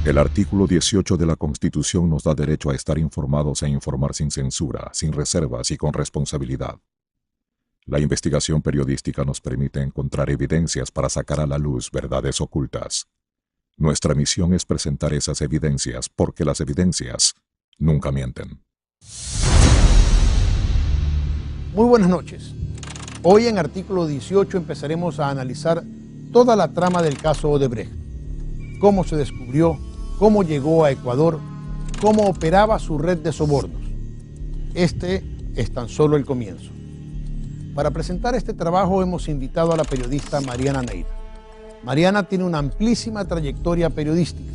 El artículo 18 de la Constitución nos da derecho a estar informados e informar sin censura, sin reservas y con responsabilidad. La investigación periodística nos permite encontrar evidencias para sacar a la luz verdades ocultas. Nuestra misión es presentar esas evidencias porque las evidencias nunca mienten. Muy buenas noches. Hoy en artículo 18 empezaremos a analizar toda la trama del caso Odebrecht. Cómo se descubrió, cómo llegó a Ecuador, cómo operaba su red de sobornos. Este es tan solo el comienzo. Para presentar este trabajo hemos invitado a la periodista Mariana Neira. Mariana tiene una amplísima trayectoria periodística.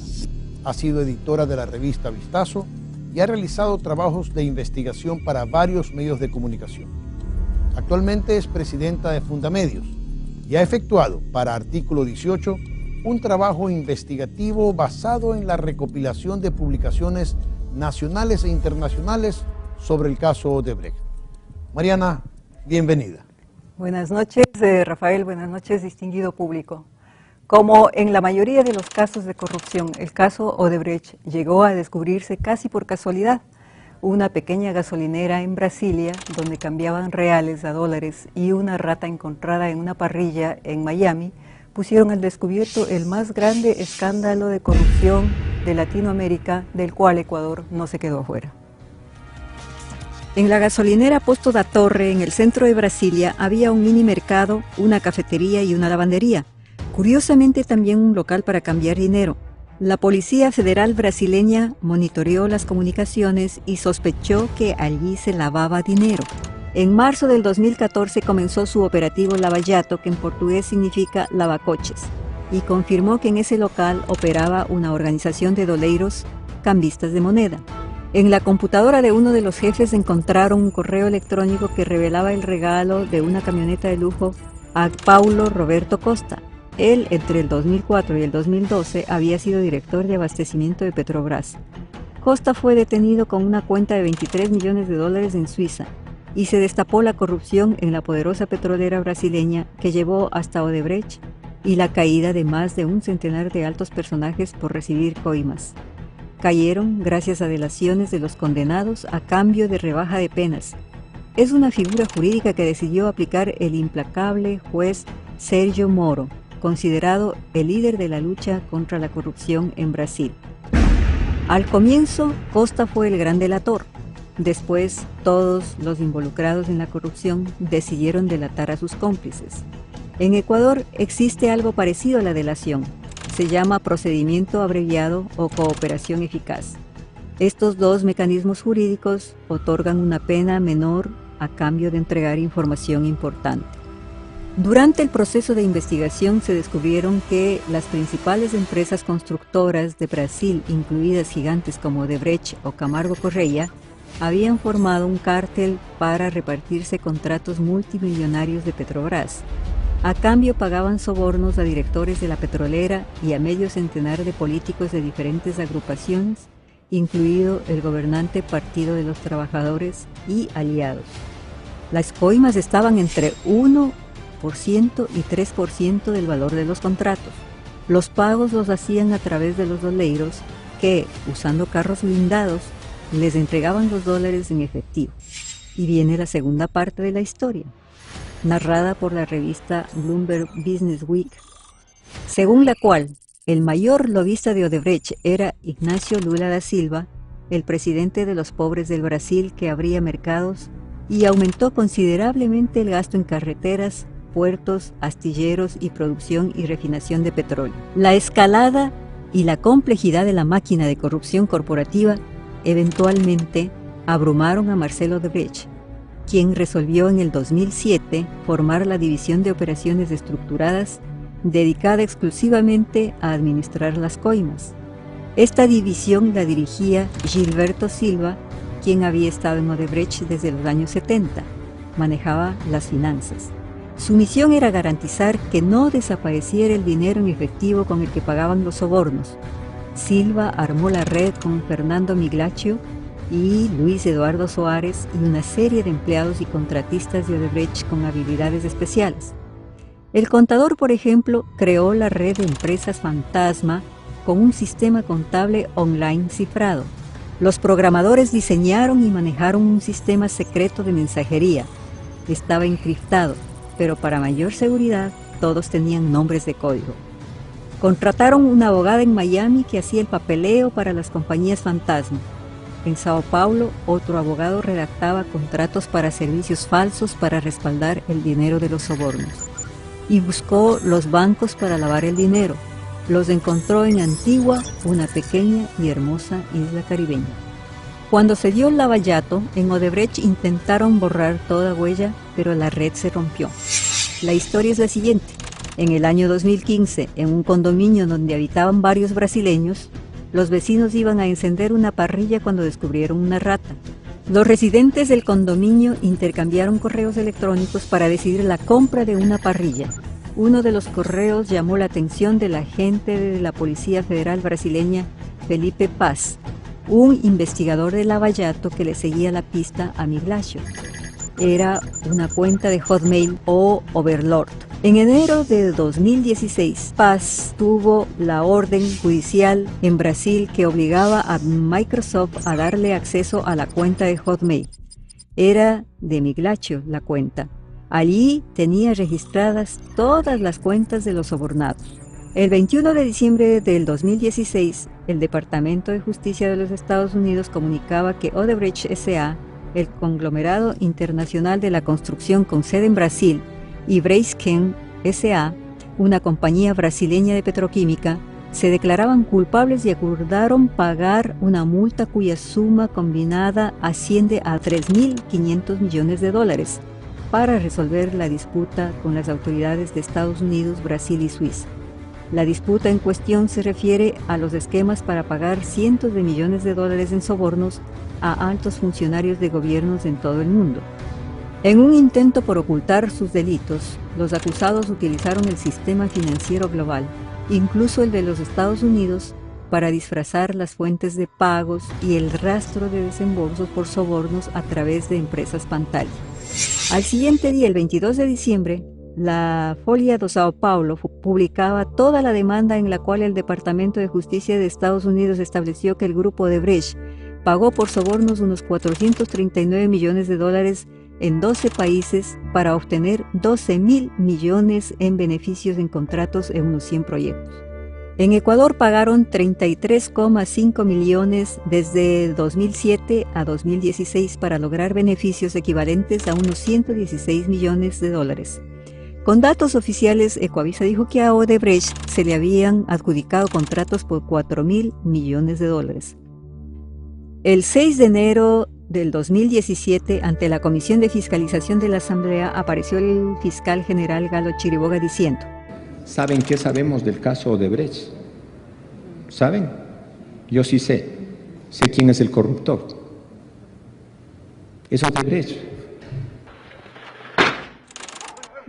Ha sido editora de la revista Vistazo y ha realizado trabajos de investigación para varios medios de comunicación. Actualmente es presidenta de Fundamedios y ha efectuado para Artículo 18 un trabajo investigativo basado en la recopilación de publicaciones nacionales e internacionales sobre el caso Odebrecht. Mariana, bienvenida. Buenas noches, Rafael, buenas noches, distinguido público. Como en la mayoría de los casos de corrupción, el caso Odebrecht llegó a descubrirse casi por casualidad. Una pequeña gasolinera en Brasilia, donde cambiaban reales a dólares, y una rata encontrada en una parrilla en Miami, pusieron al descubierto el más grande escándalo de corrupción de Latinoamérica, del cual Ecuador no se quedó afuera. En la gasolinera Posto da Torre, en el centro de Brasilia, había un mini mercado, una cafetería y una lavandería. Curiosamente, también un local para cambiar dinero. La Policía Federal brasileña monitoreó las comunicaciones y sospechó que allí se lavaba dinero. En marzo del 2014 comenzó su operativo Lava Jato, que en portugués significa lavacoches, y confirmó que en ese local operaba una organización de doleiros cambistas de moneda. En la computadora de uno de los jefes encontraron un correo electrónico que revelaba el regalo de una camioneta de lujo a Paulo Roberto Costa. Él, entre el 2004 y el 2012, había sido director de abastecimiento de Petrobras. Costa fue detenido con una cuenta de 23 millones de dólares en Suiza, y se destapó la corrupción en la poderosa petrolera brasileña que llevó hasta Odebrecht y la caída de más de un centenar de altos personajes por recibir coimas. Cayeron gracias a delaciones de los condenados a cambio de rebaja de penas. Es una figura jurídica que decidió aplicar el implacable juez Sérgio Moro, considerado el líder de la lucha contra la corrupción en Brasil. Al comienzo, Costa fue el gran delator. Después, todos los involucrados en la corrupción decidieron delatar a sus cómplices. En Ecuador existe algo parecido a la delación. Se llama procedimiento abreviado o cooperación eficaz. Estos dos mecanismos jurídicos otorgan una pena menor a cambio de entregar información importante. Durante el proceso de investigación se descubrieron que las principales empresas constructoras de Brasil, incluidas gigantes como Odebrecht o Camargo Correia, habían formado un cártel para repartirse contratos multimillonarios de Petrobras. A cambio pagaban sobornos a directores de la petrolera y a medio centenar de políticos de diferentes agrupaciones, incluido el gobernante Partido de los Trabajadores y aliados. Las coimas estaban entre 1% y 3% del valor de los contratos. Los pagos los hacían a través de los doleiros que, usando carros blindados, les entregaban los dólares en efectivo. Y viene la segunda parte de la historia, narrada por la revista Bloomberg Business Week, según la cual el mayor lobista de Odebrecht era Ignacio Lula da Silva, el presidente de los pobres del Brasil, que abría mercados y aumentó considerablemente el gasto en carreteras, puertos, astilleros y producción y refinación de petróleo. La escalada y la complejidad de la máquina de corrupción corporativa eventualmente abrumaron a Marcelo Odebrecht, quien resolvió en el 2007 formar la División de Operaciones Estructuradas, dedicada exclusivamente a administrar las coimas. Esta división la dirigía Gilberto Silva, quien había estado en Odebrecht desde los años 70, manejaba las finanzas. Su misión era garantizar que no desapareciera el dinero en efectivo con el que pagaban los sobornos. Silva armó la red con Fernando Miglaccio y Luis Eduardo Soares y una serie de empleados y contratistas de Odebrecht con habilidades especiales. El contador, por ejemplo, creó la red de empresas fantasma con un sistema contable online cifrado. Los programadores diseñaron y manejaron un sistema secreto de mensajería. Estaba encriptado, pero para mayor seguridad, todos tenían nombres de código. Contrataron una abogada en Miami que hacía el papeleo para las compañías fantasma. En Sao Paulo, otro abogado redactaba contratos para servicios falsos para respaldar el dinero de los sobornos. Y buscó los bancos para lavar el dinero. Los encontró en Antigua, una pequeña y hermosa isla caribeña. Cuando se dio el lavallato, en Odebrecht intentaron borrar toda huella, pero la red se rompió. La historia es la siguiente. En el año 2015, en un condominio donde habitaban varios brasileños, los vecinos iban a encender una parrilla cuando descubrieron una rata. Los residentes del condominio intercambiaron correos electrónicos para decidir la compra de una parrilla. Uno de los correos llamó la atención del agente de la Policía Federal brasileña, Felipe Paz, un investigador de lavallato que le seguía la pista a Miglacio. Era una cuenta de Hotmail o Overlord. En enero de 2016, Paz tuvo la orden judicial en Brasil que obligaba a Microsoft a darle acceso a la cuenta de Hotmail. Era de Miglacio la cuenta. Allí tenía registradas todas las cuentas de los sobornados. El 21 de diciembre del 2016, el Departamento de Justicia de los Estados Unidos comunicaba que Odebrecht S.A., el conglomerado internacional de la construcción con sede en Brasil, y Braskem S.A., una compañía brasileña de petroquímica, se declaraban culpables y acordaron pagar una multa cuya suma combinada asciende a $3.500 millones para resolver la disputa con las autoridades de Estados Unidos, Brasil y Suiza. La disputa en cuestión se refiere a los esquemas para pagar cientos de millones de dólares en sobornos a altos funcionarios de gobiernos en todo el mundo. En un intento por ocultar sus delitos, los acusados utilizaron el sistema financiero global, incluso el de los Estados Unidos, para disfrazar las fuentes de pagos y el rastro de desembolsos por sobornos a través de empresas pantalla. Al siguiente día, el 22 de diciembre, la Folha de Sao Paulo publicaba toda la demanda en la cual el Departamento de Justicia de Estados Unidos estableció que el grupo Odebrecht pagó por sobornos unos 439 millones de dólares en 12 países para obtener 12.000 millones en beneficios en contratos en unos 100 proyectos. En Ecuador pagaron 33,5 millones desde 2007 a 2016 para lograr beneficios equivalentes a unos 116 millones de dólares. Con datos oficiales, Ecuavisa dijo que a Odebrecht se le habían adjudicado contratos por 4.000 millones de dólares. El 6 de enero del 2017, ante la Comisión de Fiscalización de la Asamblea, apareció el fiscal general Galo Chiriboga diciendo: ¿Saben qué sabemos del caso Odebrecht? ¿Saben? Yo sí sé. Sé quién es el corruptor. Es Odebrecht.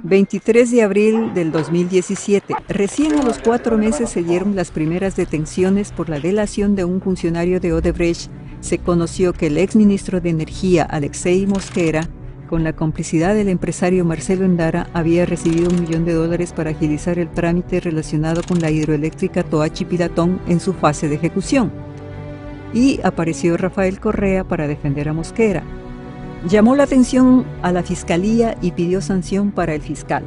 23 de abril del 2017. Recién a los 4 meses se dieron las primeras detenciones por la delación de un funcionario de Odebrecht. Se conoció que el exministro de Energía, Alexei Mosquera, con la complicidad del empresario Marcelo Endara, había recibido $1 millón para agilizar el trámite relacionado con la hidroeléctrica Toachi-Piratón en su fase de ejecución. Y apareció Rafael Correa para defender a Mosquera. Llamó la atención a la Fiscalía y pidió sanción para el fiscal.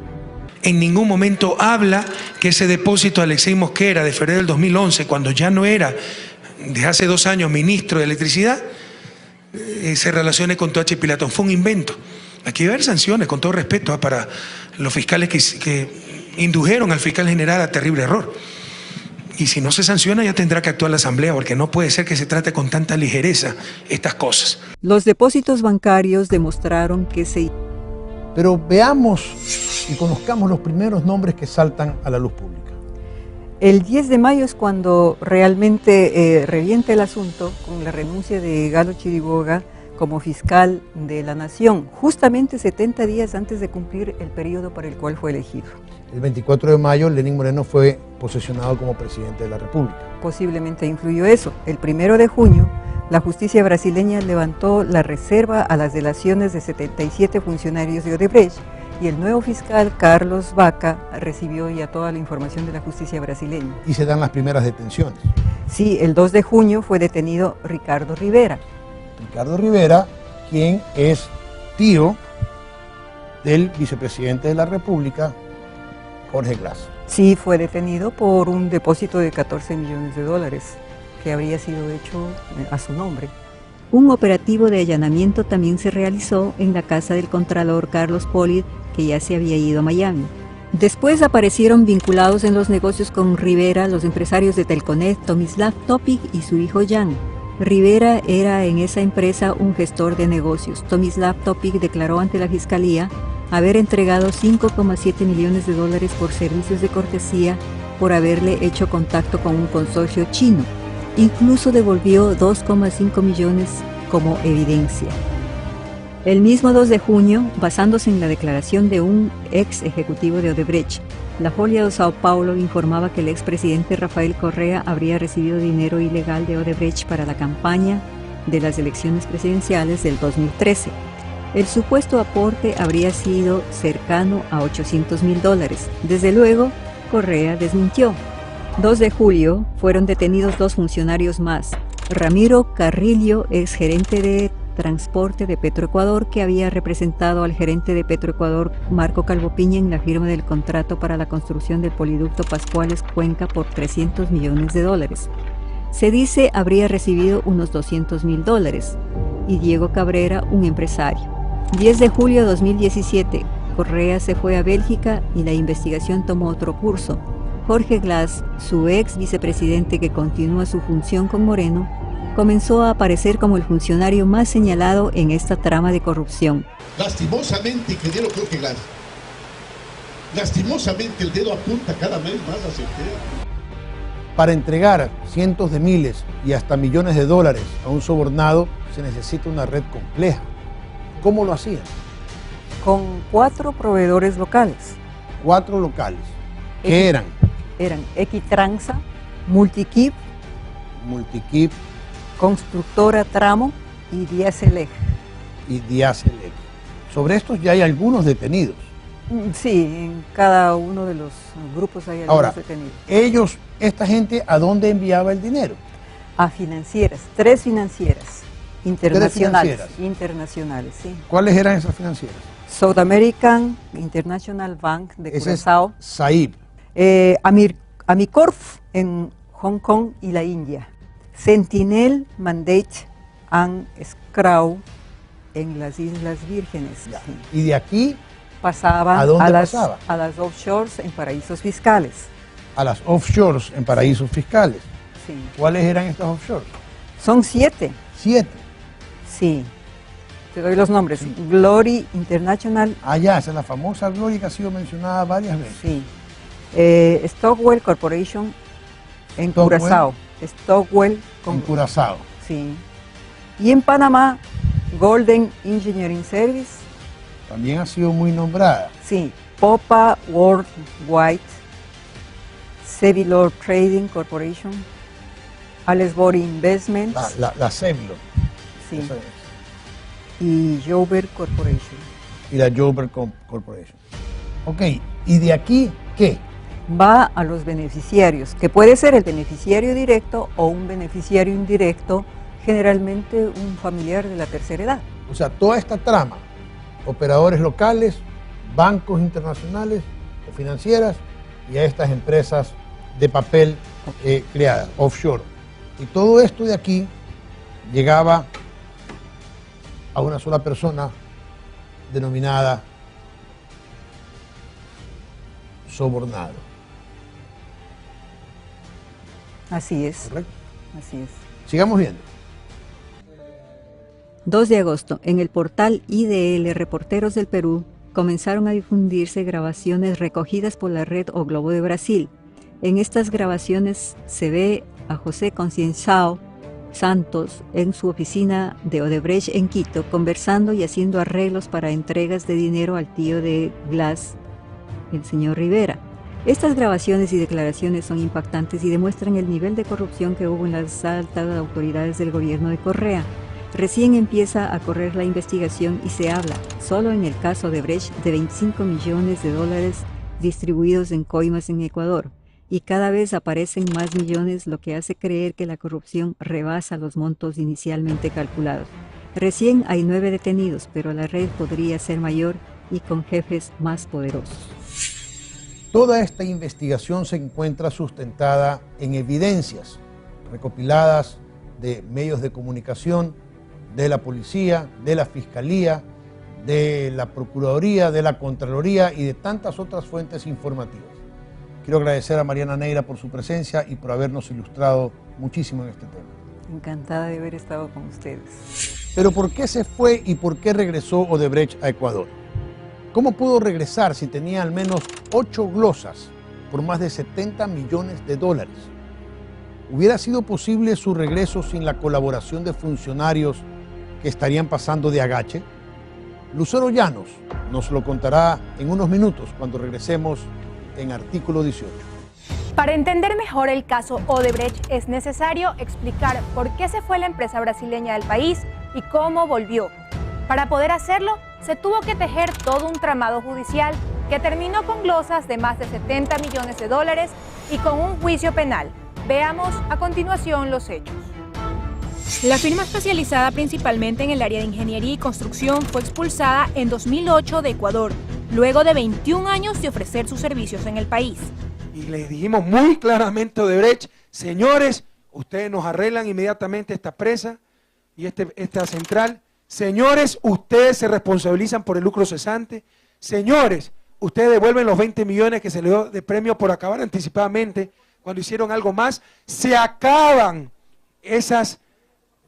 En ningún momento habla que ese depósito de Alexei Mosquera de febrero del 2011, cuando ya no era, desde hace 2 años, ministro de Electricidad, se relacione con Toachi Pilatón. Fue un invento. Aquí debe haber sanciones, con todo respeto, para los fiscales que indujeron al fiscal general a terrible error. Y si no se sanciona, ya tendrá que actuar la Asamblea, porque no puede ser que se trate con tanta ligereza estas cosas. Los depósitos bancarios demostraron que se... Pero veamos y conozcamos los primeros nombres que saltan a la luz pública. El 10 de mayo es cuando realmente revienta el asunto con la renuncia de Galo Chiriboga como fiscal de la Nación, justamente 70 días antes de cumplir el periodo para el cual fue elegido. El 24 de mayo, Lenín Moreno fue posesionado como presidente de la República. Posiblemente influyó eso. El 1 de junio, la justicia brasileña levantó la reserva a las delaciones de 77 funcionarios de Odebrecht Y el nuevo fiscal, Carlos Vaca, recibió ya toda la información de la justicia brasileña. Y se dan las primeras detenciones. Sí, el 2 de junio fue detenido Ricardo Rivera. Ricardo Rivera, quien es tío del vicepresidente de la República, Jorge Glass. Sí, fue detenido por un depósito de 14 millones de dólares que habría sido hecho a su nombre. Un operativo de allanamiento también se realizó en la casa del contralor Carlos Polit, que ya se había ido a Miami. Después aparecieron vinculados en los negocios con Rivera los empresarios de Telconet, Tomislav Topic y su hijo Jan. Rivera era en esa empresa un gestor de negocios. Tomislav Topic declaró ante la fiscalía haber entregado 5,7 millones de dólares por servicios de cortesía por haberle hecho contacto con un consorcio chino. Incluso devolvió 2,5 millones como evidencia. El mismo 2 de junio, basándose en la declaración de un ex ejecutivo de Odebrecht, la Folha de Sao Paulo informaba que el expresidente Rafael Correa habría recibido dinero ilegal de Odebrecht para la campaña de las elecciones presidenciales del 2013. El supuesto aporte habría sido cercano a 800.000 dólares. Desde luego, Correa desmintió. 2 de julio fueron detenidos 2 funcionarios más. Ramiro Carrillo, ex gerente de transporte de Petroecuador, que había representado al gerente de Petroecuador, Marco Calvo Piña, en la firma del contrato para la construcción del poliducto Pascuales Cuenca por 300 millones de dólares. Se dice habría recibido unos 200.000 dólares. Y Diego Cabrera, un empresario. 10 de julio de 2017, Correa se fue a Bélgica y la investigación tomó otro curso. Jorge Glass, su ex vicepresidente que continúa su función con Moreno, comenzó a aparecer como el funcionario más señalado en esta trama de corrupción. Lastimosamente, ingeniero Jorge Glass, lastimosamente el dedo apunta cada vez más a Centeno. Para entregar cientos de miles y hasta millones de dólares a un sobornado se necesita una red compleja. ¿Cómo lo hacían? Con 4 proveedores locales. 4 locales. ¿Qué eran? Eran Equitransa, Multiquip, Constructora Tramo y Diaselec. Y Diaselec. Sobre estos ya hay algunos detenidos. Sí, en cada uno de los grupos hay algunos detenidos. Ellos, esta gente, ¿a dónde enviaba el dinero? A financieras, 3 financieras internacionales. 3 financieras. Internacionales, sí. ¿Cuáles eran esas financieras? South American International Bank de Curazao. Es SAIB. Amicorf en Hong Kong y la India. Sentinel Mandate and Scraw en las Islas Vírgenes. Sí. Y de aquí pasaba ¿a dónde pasaba? A las offshores en paraísos fiscales. A las offshores en paraísos fiscales. Sí. ¿Cuáles eran estas offshores? Son 7. 7. Sí. Te doy los nombres. Sí. Glory International. Ya, esa es la famosa Glory que ha sido mencionada varias veces. Sí. Stockwell Corporation en Curazao. Stockwell en Curazao. Sí. Y en Panamá, Golden Engineering Service. También ha sido muy nombrada. Sí. Popa Worldwide, Sevilor Trading Corporation, Alesbury Investments. La Sevilor. Sí. Y Jover Corporation. Y la Jover Corporation. Ok, ¿y de aquí qué? Va a los beneficiarios, que puede ser el beneficiario directo o un beneficiario indirecto, generalmente un familiar de la tercera edad. O sea, toda esta trama, operadores locales, bancos internacionales o financieras y a estas empresas de papel creadas, offshore. Y todo esto de aquí llegaba a una sola persona denominada sobornado. Así es. ¿Correcto? Así es. Sigamos viendo. 2 de agosto, en el portal IDL Reporteros del Perú, comenzaron a difundirse grabaciones recogidas por la red O Globo de Brasil. En estas grabaciones se ve a José Concienzao Santos en su oficina de Odebrecht en Quito, conversando y haciendo arreglos para entregas de dinero al tío de Glass, el señor Rivera. Estas grabaciones y declaraciones son impactantes y demuestran el nivel de corrupción que hubo en las altas autoridades del gobierno de Correa. Recién empieza a correr la investigación y se habla, solo en el caso Odebrecht, de 25 millones de dólares distribuidos en coimas en Ecuador, y cada vez aparecen más millones, lo que hace creer que la corrupción rebasa los montos inicialmente calculados. Recién hay 9 detenidos, pero la red podría ser mayor y con jefes más poderosos. Toda esta investigación se encuentra sustentada en evidencias recopiladas de medios de comunicación, de la policía, de la fiscalía, de la procuraduría, de la contraloría y de tantas otras fuentes informativas. Quiero agradecer a Mariana Neira por su presencia y por habernos ilustrado muchísimo en este tema. Encantada de haber estado con ustedes. Pero ¿por qué se fue y por qué regresó Odebrecht a Ecuador? ¿Cómo pudo regresar si tenía al menos 8 glosas por más de 70 millones de dólares? ¿Hubiera sido posible su regreso sin la colaboración de funcionarios que estarían pasando de agache? Lucero Llanos nos lo contará en unos minutos cuando regresemos en Artículo 18. Para entender mejor el caso Odebrecht es necesario explicar por qué se fue la empresa brasileña del país y cómo volvió. Para poder hacerlo, se tuvo que tejer todo un tramado judicial que terminó con glosas de más de 70 millones de dólares y con un juicio penal. Veamos a continuación los hechos. La firma especializada principalmente en el área de ingeniería y construcción fue expulsada en 2008 de Ecuador, luego de 21 años de ofrecer sus servicios en el país. Y le dijimos muy claramente a Odebrecht, señores, ustedes nos arreglan inmediatamente esta presa y esta central. Señores, ustedes se responsabilizan por el lucro cesante. Señores, ustedes devuelven los 20 millones que se le dio de premio por acabar anticipadamente cuando hicieron algo más. Se acaban esas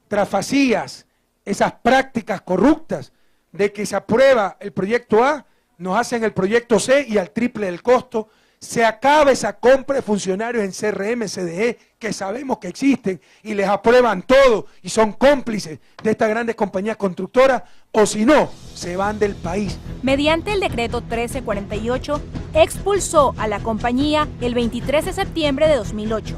trafasías, esas prácticas corruptas de que se aprueba el proyecto A, nos hacen el proyecto C y al triple del costo. Se acaba esa compra de funcionarios en CRM, CDE, que sabemos que existen y les aprueban todo y son cómplices de estas grandes compañías constructoras, o si no, se van del país. Mediante el decreto 1348, expulsó a la compañía el 23 de septiembre de 2008.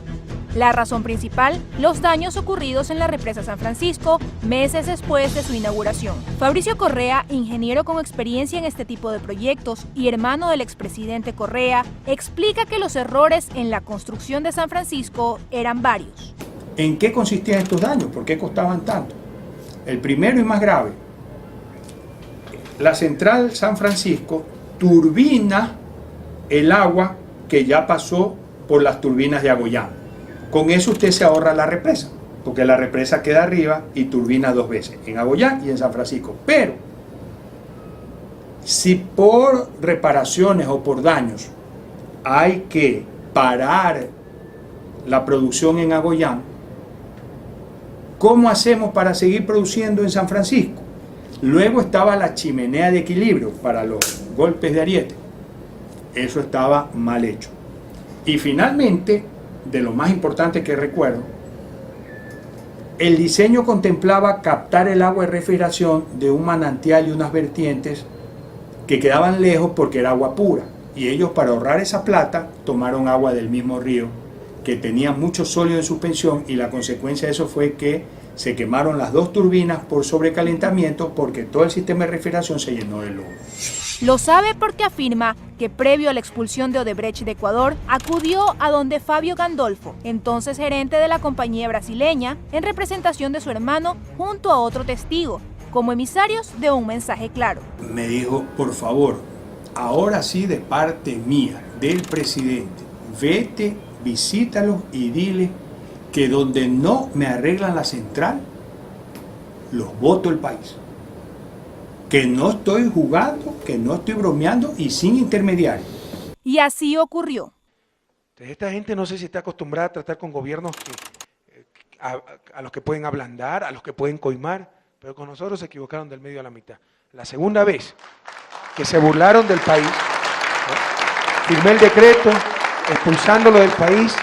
La razón principal, los daños ocurridos en la represa San Francisco meses después de su inauguración. Fabricio Correa, ingeniero con experiencia en este tipo de proyectos y hermano del expresidente Correa, explica que los errores en la construcción de San Francisco eran varios. ¿En qué consistían estos daños? ¿Por qué costaban tanto? El primero y más grave, la central San Francisco turbina el agua que ya pasó por las turbinas de Agollán. Con eso usted se ahorra la represa, porque la represa queda arriba y turbina 2 veces, en Agollán y en San Francisco. Pero, si por reparaciones o por daños hay que parar la producción en Agollán, ¿cómo hacemos para seguir produciendo en San Francisco? Luego estaba la chimenea de equilibrio para los golpes de ariete. Eso estaba mal hecho. Y finalmente, de lo más importante que recuerdo, el diseño contemplaba captar el agua de refrigeración de un manantial y unas vertientes que quedaban lejos porque era agua pura. Y ellos, para ahorrar esa plata, tomaron agua del mismo río que tenía mucho sólido en suspensión, y la consecuencia de eso fue que se quemaron las 2 turbinas por sobrecalentamiento porque todo el sistema de refrigeración se llenó de lodo. Lo sabe porque afirma que previo a la expulsión de Odebrecht de Ecuador, acudió a donde Fabio Gandolfo, entonces gerente de la compañía brasileña, en representación de su hermano junto a otro testigo, como emisarios de un mensaje claro. Me dijo, por favor, ahora sí de parte mía, del presidente, vete, visítalos y dile que donde no me arreglan la central, los boto el país. Que no estoy jugando, que no estoy bromeando y sin intermediario. Y así ocurrió. Entonces, esta gente no sé si está acostumbrada a tratar con gobiernos a los que pueden ablandar, a los que pueden coimar, pero con nosotros se equivocaron del medio a la mitad. La segunda vez que se burlaron del país, firmé el decreto expulsándolo del país,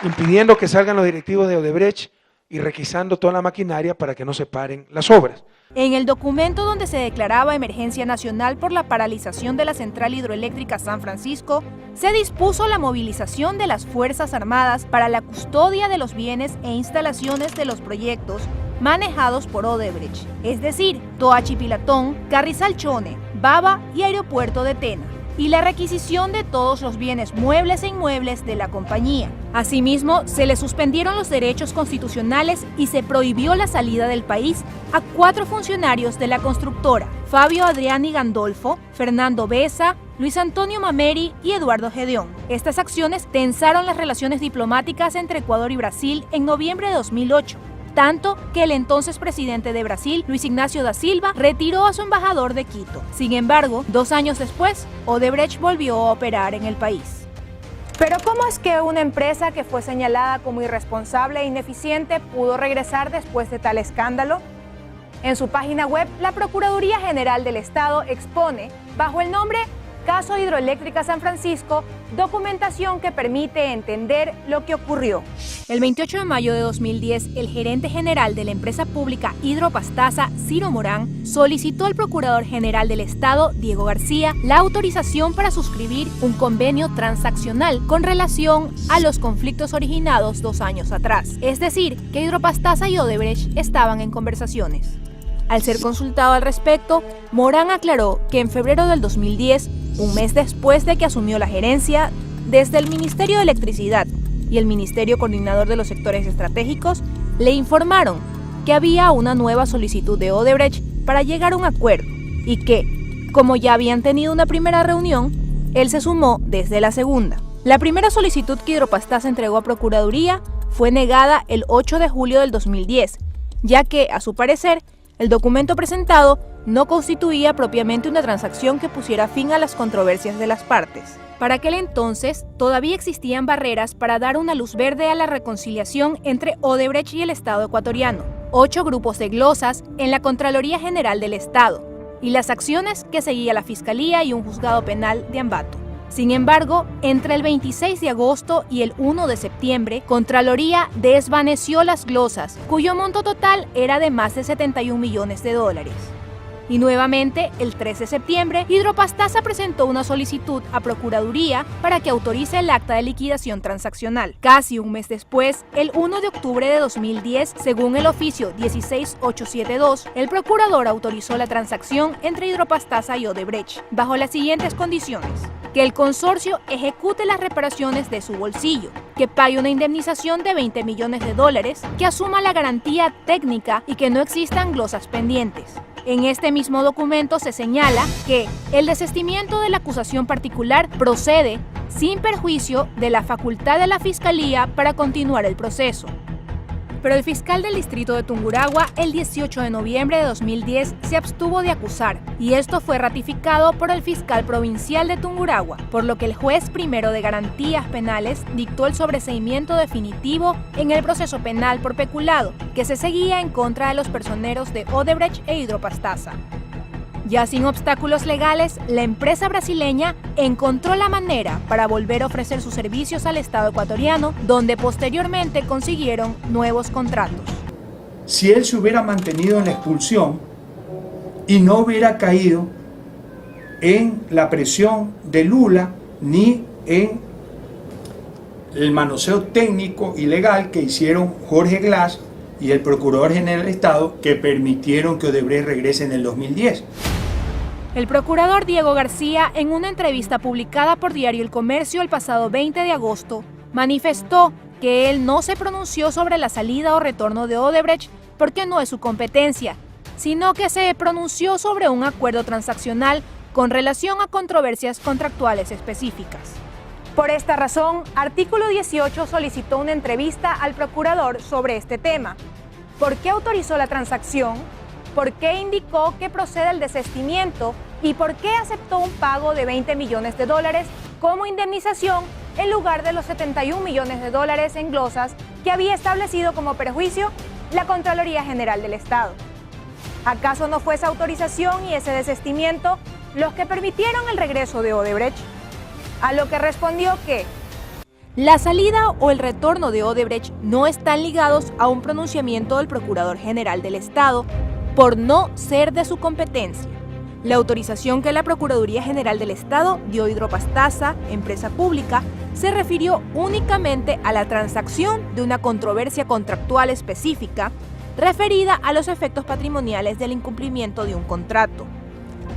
impidiendo que salgan los directivos de Odebrecht y requisando toda la maquinaria para que no se paren las obras. En el documento donde se declaraba emergencia nacional por la paralización de la central hidroeléctrica San Francisco, se dispuso la movilización de las Fuerzas Armadas para la custodia de los bienes e instalaciones de los proyectos manejados por Odebrecht, es decir, Toachi-Pilatón, Carrizal-Chone, Baba y Aeropuerto de Tena, y la requisición de todos los bienes muebles e inmuebles de la compañía. Asimismo, se le suspendieron los derechos constitucionales y se prohibió la salida del país a 4 funcionarios de la constructora: Fabio Adriani Gandolfo, Fernando Besa, Luis Antonio Mameri y Eduardo Gedeón. Estas acciones tensaron las relaciones diplomáticas entre Ecuador y Brasil en noviembre de 2008. Tanto que el entonces presidente de Brasil, Luis Ignacio da Silva, retiró a su embajador de Quito. Sin embargo, 2 años después, Odebrecht volvió a operar en el país. Pero ¿cómo es que una empresa que fue señalada como irresponsable e ineficiente pudo regresar después de tal escándalo? En su página web, la Procuraduría General del Estado expone, bajo el nombre Caso Hidroeléctrica San Francisco, documentación que permite entender lo que ocurrió. El 28 de mayo de 2010, el gerente general de la empresa pública Hidropastasa, Ciro Morán, solicitó al Procurador General del Estado, Diego García, la autorización para suscribir un convenio transaccional con relación a los conflictos originados 2 años atrás. Es decir, que Hidropastasa y Odebrecht estaban en conversaciones. Al ser consultado al respecto, Morán aclaró que en febrero del 2010, un mes después de que asumió la gerencia, desde el Ministerio de Electricidad y el Ministerio Coordinador de los Sectores Estratégicos le informaron que había una nueva solicitud de Odebrecht para llegar a un acuerdo y que, como ya habían tenido una primera reunión, él se sumó desde la segunda. La primera solicitud que Hidropastasa entregó a Procuraduría fue negada el 8 de julio del 2010, ya que, a su parecer, el documento presentado no constituía propiamente una transacción que pusiera fin a las controversias de las partes. Para aquel entonces, todavía existían barreras para dar una luz verde a la reconciliación entre Odebrecht y el Estado ecuatoriano, 8 grupos de glosas en la Contraloría General del Estado, y las acciones que seguía la Fiscalía y un juzgado penal de Ambato. Sin embargo, entre el 26 de agosto y el 1 de septiembre, Contraloría desvaneció las glosas, cuyo monto total era de más de 71 millones de dólares. Y nuevamente, el 3 de septiembre, Hidropastasa presentó una solicitud a Procuraduría para que autorice el acta de liquidación transaccional. Casi un mes después, el 1 de octubre de 2010, según el oficio 16872, el procurador autorizó la transacción entre Hidropastasa y Odebrecht, bajo las siguientes condiciones: que el consorcio ejecute las reparaciones de su bolsillo, que pague una indemnización de 20 millones de dólares, que asuma la garantía técnica y que no existan glosas pendientes. En este mismo documento se señala que el desistimiento de la acusación particular procede sin perjuicio de la facultad de la Fiscalía para continuar el proceso. Pero el fiscal del distrito de Tungurahua, el 18 de noviembre de 2010, se abstuvo de acusar, y esto fue ratificado por el fiscal provincial de Tungurahua, por lo que el juez primero de garantías penales dictó el sobreseimiento definitivo en el proceso penal por peculado, que se seguía en contra de los personeros de Odebrecht e Hidropastasa. Ya sin obstáculos legales, la empresa brasileña encontró la manera para volver a ofrecer sus servicios al Estado ecuatoriano, donde posteriormente consiguieron nuevos contratos. Si él se hubiera mantenido en la expulsión y no hubiera caído en la presión de Lula ni en el manoseo técnico y legal que hicieron Jorge Glass y el Procurador General del Estado, que permitieron que Odebrecht regrese en el 2010. El procurador Diego García, en una entrevista publicada por Diario El Comercio el pasado 20 de agosto, manifestó que él no se pronunció sobre la salida o retorno de Odebrecht porque no es su competencia, sino que se pronunció sobre un acuerdo transaccional con relación a controversias contractuales específicas. Por esta razón, Artículo 18 solicitó una entrevista al procurador sobre este tema. ¿Por qué autorizó la transacción? ¿Por qué indicó que procede el desistimiento? ¿Y por qué aceptó un pago de 20 millones de dólares como indemnización en lugar de los 71 millones de dólares en glosas que había establecido como perjuicio la Contraloría General del Estado? ¿Acaso no fue esa autorización y ese desistimiento los que permitieron el regreso de Odebrecht? A lo que respondió que la salida o el retorno de Odebrecht no están ligados a un pronunciamiento del Procurador General del Estado por no ser de su competencia. La autorización que la Procuraduría General del Estado dio a Hidropastasa, empresa pública, se refirió únicamente a la transacción de una controversia contractual específica referida a los efectos patrimoniales del incumplimiento de un contrato.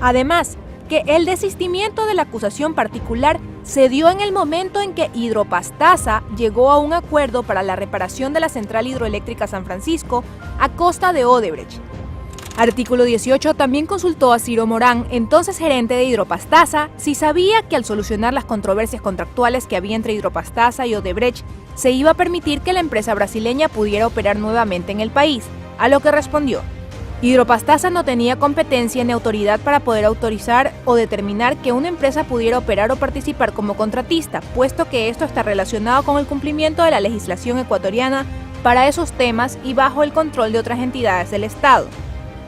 Además, que el desistimiento de la acusación particular se dio en el momento en que Hidropastasa llegó a un acuerdo para la reparación de la central hidroeléctrica San Francisco a costa de Odebrecht. Artículo 18 también consultó a Ciro Morán, entonces gerente de Hidropastasa, si sabía que al solucionar las controversias contractuales que había entre Hidropastasa y Odebrecht, se iba a permitir que la empresa brasileña pudiera operar nuevamente en el país, a lo que respondió: Hidropastasa no tenía competencia ni autoridad para poder autorizar o determinar que una empresa pudiera operar o participar como contratista, puesto que esto está relacionado con el cumplimiento de la legislación ecuatoriana para esos temas y bajo el control de otras entidades del Estado.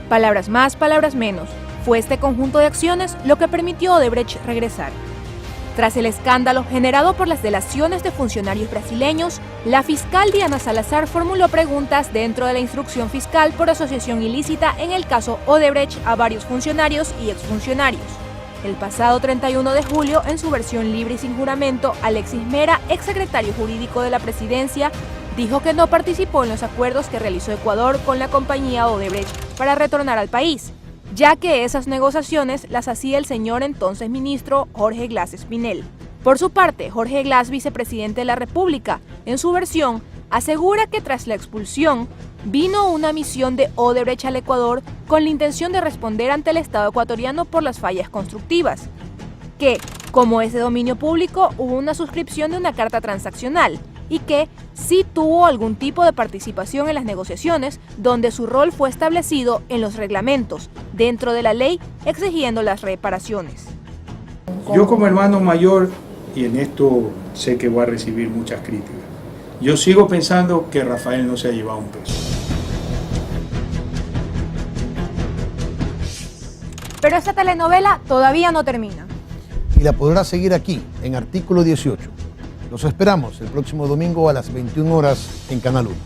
Palabras más, palabras menos. Fue este conjunto de acciones lo que permitió a Odebrecht regresar. Tras el escándalo generado por las delaciones de funcionarios brasileños, la fiscal Diana Salazar formuló preguntas dentro de la instrucción fiscal por asociación ilícita en el caso Odebrecht a varios funcionarios y exfuncionarios. El pasado 31 de julio, en su versión libre y sin juramento, Alexis Mera, exsecretario jurídico de la presidencia, dijo que no participó en los acuerdos que realizó Ecuador con la compañía Odebrecht para retornar al país, ya que esas negociaciones las hacía el señor entonces ministro Jorge Glas Espinel. Por su parte, Jorge Glas, vicepresidente de la República, en su versión, asegura que tras la expulsión vino una misión de Odebrecht al Ecuador con la intención de responder ante el Estado ecuatoriano por las fallas constructivas, que, como es de dominio público, hubo una suscripción de una carta transaccional y que sí tuvo algún tipo de participación en las negociaciones, donde su rol fue establecido en los reglamentos, dentro de la ley, exigiendo las reparaciones. Yo como hermano mayor, y en esto sé que voy a recibir muchas críticas, yo sigo pensando que Rafael no se ha llevado un peso. Pero esta telenovela todavía no termina. Y la podrá seguir aquí, en Artículo 18. Los esperamos el próximo domingo a las 21 horas en Canal 1.